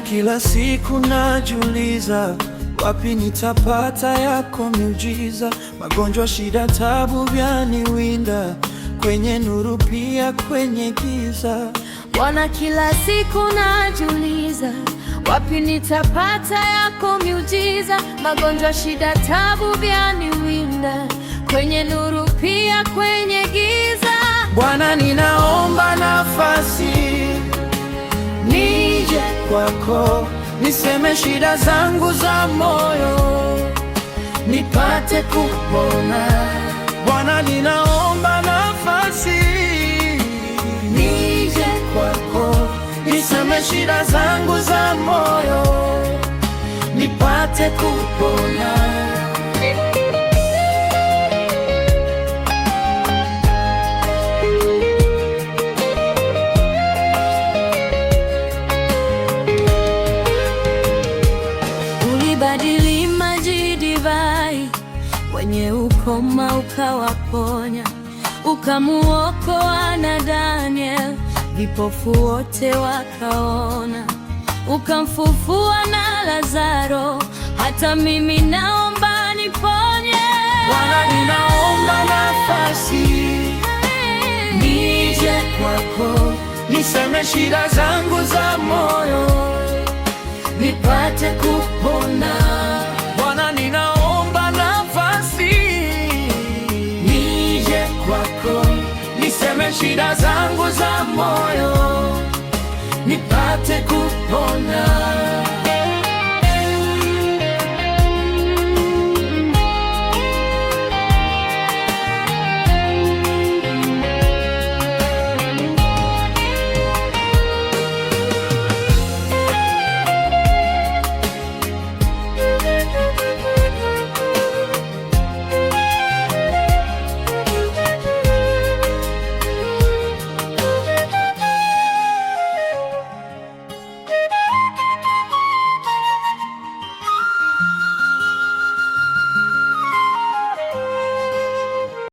kila siku najiuliza, wapi nitapata yako miujiza? Magonjwa, shida, tabu vyaniwinda, kwenye nuru pia kwenye giza. Bwana, kila siku najiuliza, wapi nitapata yako miujiza? Magonjwa, shida, tabu vyaniwinda, kwenye nuru pia kwenye giza. Bwana, ninaomba nafasi nije kwako, niseme shida zangu za moyo, nipate kupona. Bwana, ninaomba nafasi nije kwako, niseme shida zangu za moyo, nipate kupona. Ulibadili maji divai, wenye ukoma ukawaponya, ukamuokoa na Daniel, vipofu wote wakaona, ukamfufua na Lazaro, hata mimi naomba niponye. Bwana, ninaomba nafasi nije kwako, niseme shida zangu za moyo, nipate kupona. Bwana, ninaomba nafasi nije kwako, niseme shida zangu za moyo, nipate kupona.